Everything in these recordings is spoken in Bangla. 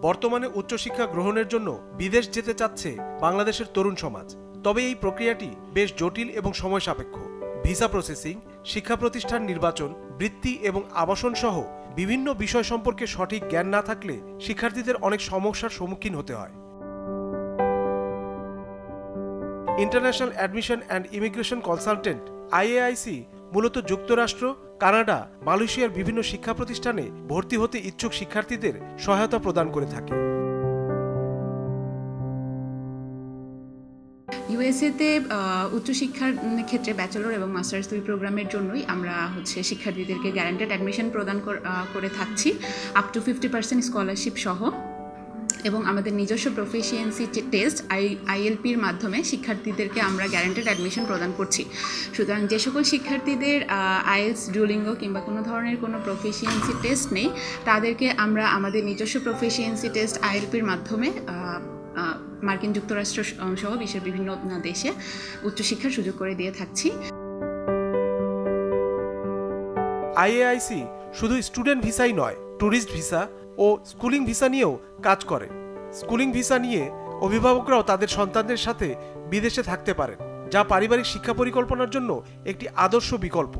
বর্তমানে উচ্চশিক্ষা গ্রহণের জন্য বিদেশ যেতে চাচ্ছে বাংলাদেশের তরুণ সমাজ। তবে এই প্রক্রিয়াটি বেশ জটিল এবং সময় সাপেক্ষ। ভিসা প্রসেসিং, শিক্ষা প্রতিষ্ঠান নির্বাচন, বৃত্তি এবং আবাসন সহ বিভিন্ন বিষয় সম্পর্কে সঠিক জ্ঞান না থাকলে শিক্ষার্থীদের অনেক সমস্যার সম্মুখীন হতে হয়। International admission and immigration consultant IAIC মূলত যুক্তরাষ্ট্র, কানাডা, মালয়েশিয়ার বিভিন্ন শিক্ষা প্রতিষ্ঠানে ভর্তি হতে ইচ্ছুক শিক্ষার্থীদের সহায়তা প্রদান করে থাকে। ইউএসএতে উচ্চশিক্ষার ক্ষেত্রে ব্যাচেলর এবং মাস্টার্স দুই প্রোগ্রামের জন্যই আমরা শিক্ষার্থীদেরকে গ্যারান্টেড অ্যাডমিশন প্রদান করে থাকছি, আপ টু 50% স্কলারশিপ সহ। এবং আমাদের নিজস্ব প্রফিসিয়েন্সি টেস্ট ILPর মাধ্যমে শিক্ষার্থীদেরকে আমরা গ্যারান্টেড অ্যাডমিশন প্রদান করছি। সুতরাং যে সকল শিক্ষার্থীদের IELTS, ডুওলিঙ্গো কিংবা কোনো ধরনের কোনো প্রফিসিয়েন্সি টেস্ট নেই, তাদেরকে আমরা আমাদের নিজস্ব প্রফিসিয়েন্সি টেস্ট ILPর মাধ্যমে মার্কিন যুক্তরাষ্ট্র সহ বিশ্বের বিভিন্ন দেশে উচ্চশিক্ষার সুযোগ করে দিয়ে থাকছি। IAIC শুধু স্টুডেন্ট ভিসাই নয়, ট্যুরিস্ট ভিসা ও স্কুলিং ভিসা নিয়েও কাজ করে। স্কুলিং ভিসা নিয়ে অভিভাবকরাও তাদের সন্তানদের সাথে বিদেশে থাকতে পারেন, যা পারিবারিক শিক্ষা পরিকল্পনার জন্য একটি আদর্শ বিকল্প।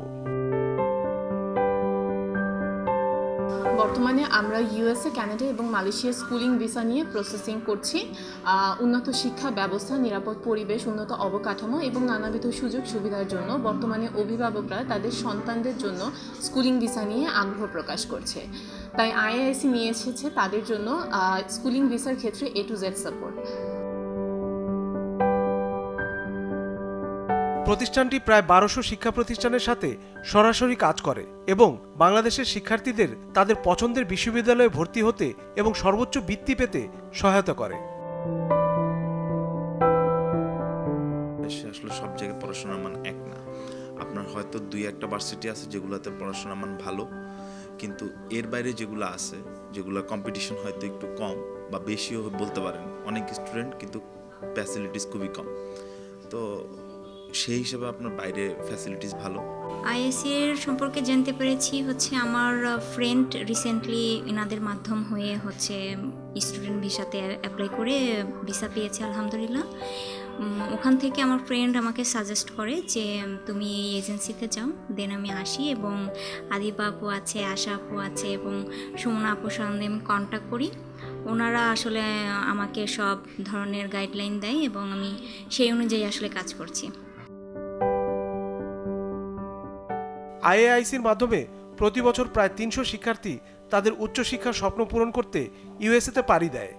বর্তমানে আমরা USA, কানাডা এবং মালয়েশিয়া স্কুলিং ভিসা নিয়ে প্রসেসিং করছি। উন্নত শিক্ষা ব্যবস্থা, নিরাপদ পরিবেশ, উন্নত অবকাঠামো এবং নানাবিধ সুযোগ সুবিধার জন্য বর্তমানে অভিভাবকরা তাদের সন্তানদের জন্য স্কুলিং ভিসা নিয়ে আগ্রহ প্রকাশ করছে। তাই IAIC নিয়ে এসেছে তাদের জন্য স্কুলিং ভিসার ক্ষেত্রে A to Z সাপোর্ট। প্রতিষ্ঠানটি প্রায় 1200 শিক্ষা প্রতিষ্ঠানের সাথে সরাসরি কাজ করে এবং বাংলাদেশের শিক্ষার্থীদের তাদের পছন্দের বিশ্ববিদ্যালয়ে ভর্তি হতে এবং সর্বোচ্চ বৃত্তি পেতে সহায়তা করে। আসলে সব জায়গায় পড়াশোনার মান এক না। আপনার হয়তো 2-1টা ভার্সিটি আছে যেগুলোতে পড়াশোনার মান ভালো, কিন্তু এর বাইরে যেগুলো আছে, যেগুলো কম্পিটিশন হয়তো একটু কম বা বেশিও বলতে পারেন, অনেক স্টুডেন্ট কিন্তু ফ্যাসিলিটিস খুবই কম। তো সেই হিসেবে আপনার বাইরে ফ্যাসিলিটিস ভালো। IAIC এর সম্পর্কে জানতে পেরেছি আমার ফ্রেন্ড রিসেন্টলি এনাদের মাধ্যম হয়ে স্টুডেন্ট ভিসাতে অ্যাপ্লাই করে ভিসা পেয়েছে আলহামদুলিল্লাহ। ওখান থেকে আমার ফ্রেন্ড আমাকে সাজেস্ট করে যে তুমি এই এজেন্সিতে যাও। দেন আমি আসি এবং আদিবা আপু আছে, আশা আপু আছে এবং সুমনা আপুর সঙ্গে আমি কন্ট্যাক্ট করি। ওনারা আসলে আমাকে সব ধরনের গাইডলাইন দেয় এবং আমি সেই অনুযায়ী আসলে কাজ করছি। IAICর মাধ্যমে প্রতি বছর প্রায় 300 শিক্ষার্থী তাদের উচ্চশিক্ষার স্বপ্ন পূরণ করতে USA তে পাড়ি দেয়।